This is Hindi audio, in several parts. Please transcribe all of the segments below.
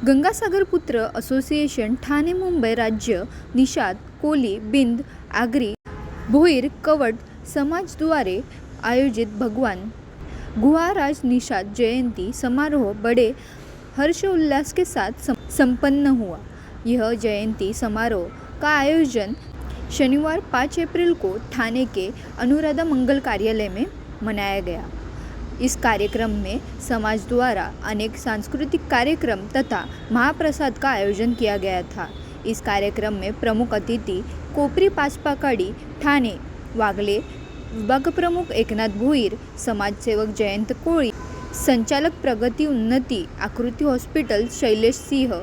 गंगासागर पुत्र असोसिएशन ठाणे मुंबई राज्य निषाद कोली बिंद आगरी भोईर कवट समाज द्वारे आयोजित भगवान गुहाराज निषाद जयंती समारोह बड़े हर्षोल्लास के साथ संपन्न हुआ। यह जयंती समारोह का आयोजन शनिवार 5 अप्रैल को ठाणे के अनुराधा मंगल कार्यालय में मनाया गया। इस कार्यक्रम में समाज द्वारा अनेक सांस्कृतिक कार्यक्रम तथा महाप्रसाद का आयोजन किया गया था। इस कार्यक्रम में प्रमुख अतिथि कोपरी पाचपाकाडी ठाणे वागले विभाग प्रमुख एकनाथ भोईर, समाजसेवक जयंत कोळी, संचालक प्रगती उन्नती आकृती हॉस्पिटल शैलेश सिंह,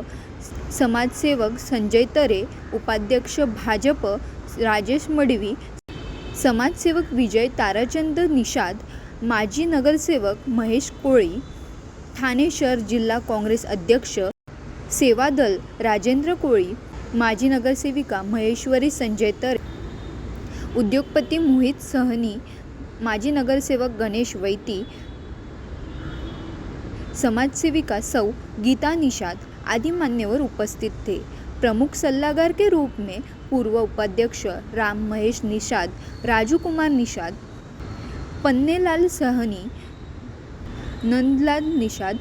समाजसेवक संजय तरे, उपाध्यक्ष भाजप राजेश मडवी, समाजसेवक विजय ताराचंद निषाद, माजी नगरसेवक महेश कोळी, ठाणे शहर जिल्हा काँग्रेस अध्यक्ष सेवादल राजेंद्र कोळी, माजी नगरसेविका महेश्वरी संजय तरे, उद्योगपती मोहित सहनी, माजी नगरसेवक गणेश वैती, समाजसेविका सौ गीता निषाद आदि मान्यवर उपस्थित थे। प्रमुख सल्लागार के रूप में पूर्व उपाध्यक्ष राम महेश निषाद, राजू कुमार निषाद, पन्नेलाल सहनी, नंदलाल निषाद,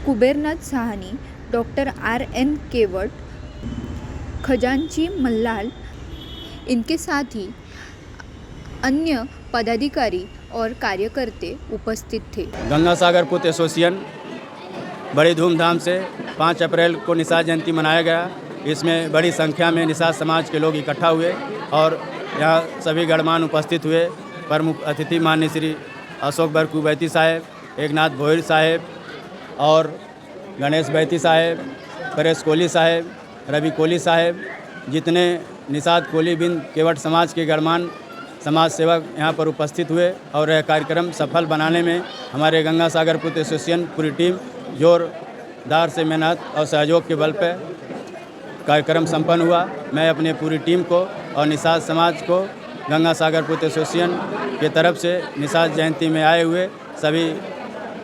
कुबेरनाथ साहनी, डॉक्टर RN केवट, खजांची मल्लाल, इनके साथ ही अन्य पदाधिकारी और कार्यकर्ते उपस्थित थे। गंगासागर पुत्र एसोसिएशन बड़ी धूमधाम से 5 अप्रैल को निषाद जयंती मनाया गया। इसमें बड़ी संख्या में निषाद समाज के लोग इकट्ठा हुए और यहाँ सभी गणमान्य उपस्थित हुए। प्रमुख अतिथि माननीय श्री अशोक बरकू बैती साहेब, एकनाथ भोईर साहेब और गणेश बैती साहेब, परेश कोली साहेब, रवि कोली साहेब, जितने निषाद कोली बिंद केवट समाज के गणमान्य समाज सेवक यहाँ पर उपस्थित हुए और यह कार्यक्रम सफल बनाने में हमारे गंगासागर पुत्र एसोसिएशन पूरी टीम जोरदार से मेहनत और सहयोग के बल पर कार्यक्रम संपन्न हुआ। मैं अपने पूरी टीम को और निषाद समाज को गंगासागर पुत्र एसोसिएशन के तरफ से निषाद जयंती में आए हुए सभी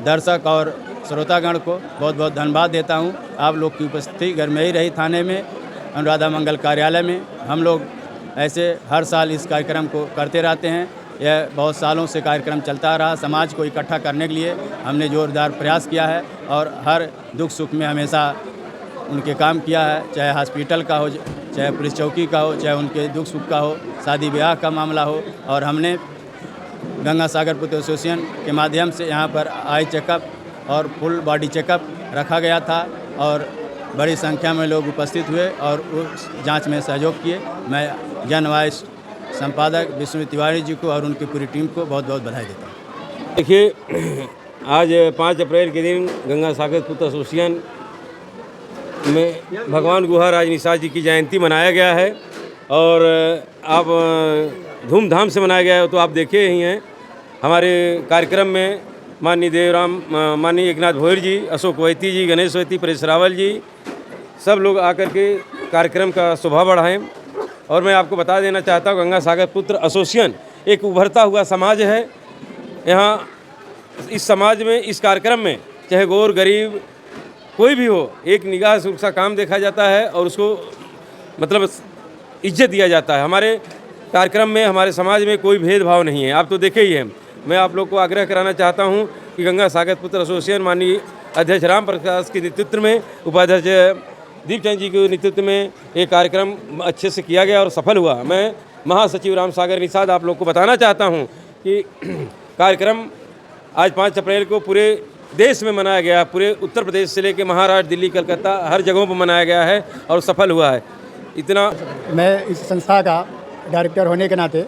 दर्शक और श्रोतागण को बहुत बहुत धन्यवाद देता हूं। आप लोग की उपस्थिति घर में ही रही थाने में अनुराधा मंगल कार्यालय में। हम लोग ऐसे हर साल इस कार्यक्रम को करते रहते हैं। यह बहुत सालों से कार्यक्रम चलता रहा। समाज को इकट्ठा करने के लिए हमने जोरदार प्रयास किया है और हर दुख सुख में हमेशा उनके काम किया है, चाहे हॉस्पिटल का हो, चाहे पुलिस चौकी का हो, चाहे उनके दुख सुख का हो, शादी ब्याह का मामला हो। और हमने गंगासागर पुत्र एसोसिएशन के माध्यम से यहाँ पर आई चेकअप और फुल बॉडी चेकअप रखा गया था और बड़ी संख्या में लोग उपस्थित हुए और उस जांच में सहयोग किए। मैं जनवाइस संपादक विष्णु तिवारी जी को और उनकी पूरी टीम को बहुत बहुत बधाई देता हूँ। देखिए, आज 5 अप्रैल के दिन गंगासागर पुत्र एसोसिएशन में भगवान गुहाराज निषाद जी की जयंती मनाया गया है और आप धूमधाम से मनाया गया है तो आप देखे ही हैं। हमारे कार्यक्रम में माननीय देवराम, माननीय एकनाथ भोईर जी, अशोक वैती जी, गणेश वैती, परेश रावल जी, सब लोग आकर के कार्यक्रम का शोभा बढ़ाएं। और मैं आपको बता देना चाहता हूँ, गंगासागर पुत्र एसोसिएशन एक उभरता हुआ समाज है। यहाँ इस समाज में, इस कार्यक्रम में चाहे गौर गरीब कोई भी हो, एक निगाह से उसका काम देखा जाता है और उसको मतलब इज्जत दिया जाता है। हमारे कार्यक्रम में, हमारे समाज में कोई भेदभाव नहीं है। आप तो देखे ही हैं। मैं आप लोग को आग्रह कराना चाहता हूं कि गंगासागर पुत्र एसोसिएशन माननीय अध्यक्ष राम प्रकाश के नेतृत्व में, उपाध्यक्ष दीपचंद जी के नेतृत्व में ये कार्यक्रम अच्छे से किया गया और सफल हुआ। मैं महासचिव राम सागर निषाद आप लोग को बताना चाहता हूं कि कार्यक्रम आज 5 अप्रैल को पूरे देश में मनाया गया। पूरे उत्तर प्रदेश से लेकर महाराष्ट्र, दिल्ली, कलकत्ता हर जगहों पर मनाया गया है और सफल हुआ है। इतना मैं इस संस्था का डायरेक्टर होने के नाते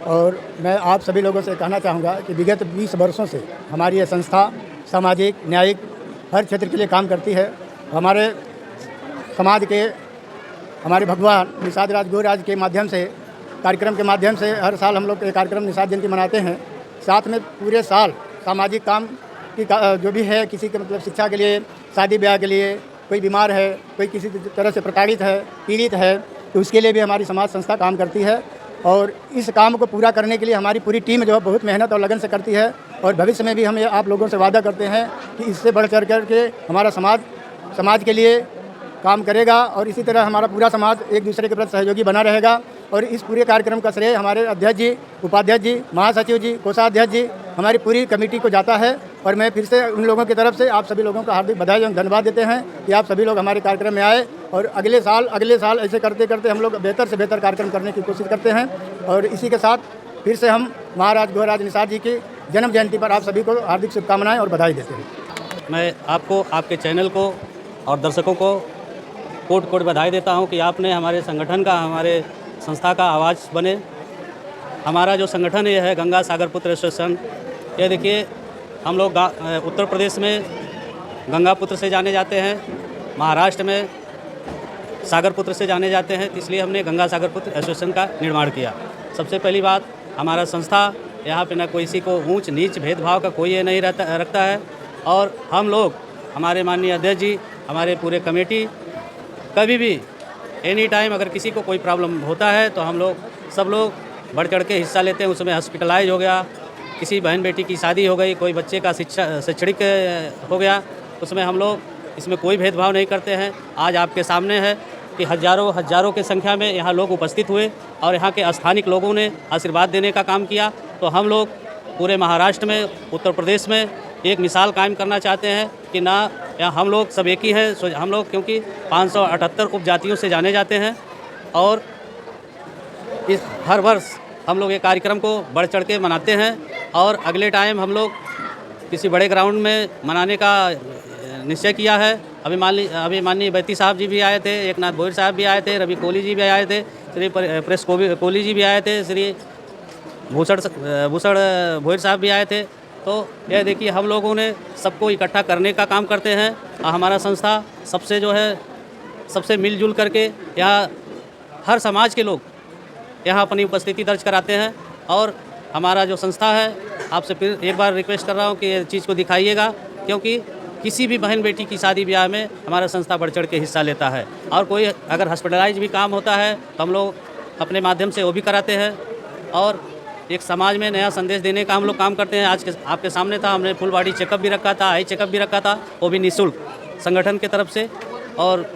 और मैं आप सभी लोगों से कहना चाहूँगा कि विगत 20 वर्षों से हमारी ये संस्था सामाजिक, न्यायिक हर क्षेत्र के लिए काम करती है। हमारे समाज के, हमारे भगवान निषाद राज गुहाराज के माध्यम से, कार्यक्रम के माध्यम से हर साल हम लोग ये कार्यक्रम निषाद जयंती मनाते हैं। साथ में पूरे साल सामाजिक काम की जो भी है, किसी के मतलब शिक्षा के लिए, शादी ब्याह के लिए, कोई बीमार है, कोई किसी तरह से प्रताड़ित है, पीड़ित है, तो उसके लिए भी हमारी समाज संस्था काम करती है। और इस काम को पूरा करने के लिए हमारी पूरी टीम जो है बहुत मेहनत और लगन से करती है और भविष्य में भी हम ये आप लोगों से वादा करते हैं कि इससे बढ़ चढ़ कर के हमारा समाज के लिए काम करेगा और इसी तरह हमारा पूरा समाज एक दूसरे के प्रति सहयोगी बना रहेगा। और इस पूरे कार्यक्रम का श्रेय हमारे अध्यक्ष जी, उपाध्यक्ष जी, महासचिव जी, कोषाध्यक्ष जी, हमारी पूरी कमेटी को जाता है। और मैं फिर से उन लोगों की तरफ से आप सभी लोगों का हार्दिक बधाई और धन्यवाद देते हैं कि आप सभी लोग हमारे कार्यक्रम में आए और अगले साल ऐसे करते करते हम लोग बेहतर से बेहतर कार्यक्रम करने की कोशिश करते हैं। और इसी के साथ फिर से हम महाराज गुहाराज निषाद जी की जन्म जयंती पर आप सभी को हार्दिक शुभकामनाएं और बधाई देते हैं। मैं आपको, आपके चैनल को और दर्शकों को कोट कोट बधाई देता हूं कि आपने हमारे संगठन का, हमारे संस्था का आवाज़ बने। हमारा जो संगठन ये है गंगा सागर पुत्र एसोसिएशन, ये देखिए हम लोग उत्तर प्रदेश में गंगा पुत्र से जाने जाते हैं, महाराष्ट्र में सागर पुत्र से जाने जाते हैं, इसलिए हमने गंगा सागर पुत्र एसोसिएशन का निर्माण किया। सबसे पहली बात, हमारा संस्था यहाँ पे ना किसी को ऊंच नीच भेदभाव का कोई ये नहीं रखता है। और हम लोग, हमारे माननीय अध्यक्ष जी, हमारे पूरे कमेटी, कभी भी एनी टाइम अगर किसी को कोई प्रॉब्लम होता है तो हम लोग सब लोग बढ़ चढ़ के हिस्सा लेते हैं। उसमें हॉस्पिटलाइज हो गया, किसी बहन बेटी की शादी हो गई, कोई बच्चे का शैक्षणिक हो गया, उसमें हम लोग इसमें कोई भेदभाव नहीं करते हैं। आज आपके सामने है कि हज़ारों की संख्या में यहाँ लोग उपस्थित हुए और यहाँ के स्थानिक लोगों ने आशीर्वाद देने का काम किया। तो हम लोग पूरे महाराष्ट्र में, उत्तर प्रदेश में एक मिसाल कायम करना चाहते हैं कि ना हम लोग सब एक ही हैं। हम लोग क्योंकि 578 उपजातियों से जाने जाते हैं और इस हर वर्ष हम लोग ये कार्यक्रम को बढ़ चढ़ के मनाते हैं। और अगले टाइम हम लोग किसी बड़े ग्राउंड में मनाने का निश्चय किया है। अभी माननीय बैती साहब जी भी आए थे, एकनाथ भोईर साहब भी आए थे, रवि कोहली जी भी आए थे, श्री प्रेस कोहली जी भी आए थे, श्री भूषण भोईर साहब भी आए थे। तो यह देखिए हम लोगों ने सबको इकट्ठा करने का काम करते हैं। और हमारा संस्था सबसे मिलजुल करके यहाँ हर समाज के लोग यहाँ अपनी उपस्थिति दर्ज कराते हैं। और हमारा जो संस्था है, आपसे फिर एक बार रिक्वेस्ट कर रहा हूँ कि ये चीज़ को दिखाइएगा, क्योंकि किसी भी बहन बेटी की शादी ब्याह में हमारा संस्था बढ़ चढ़ के हिस्सा लेता है। और कोई अगर हॉस्पिटलाइज भी काम होता है तो हम लोग अपने माध्यम से वो भी कराते हैं। और एक समाज में नया संदेश देने का हम लोग काम करते हैं। आज के आपके सामने था, हमने फुल बॉडी चेकअप भी रखा था, आई चेकअप भी रखा था, वो भी निःशुल्क संगठन के तरफ से। और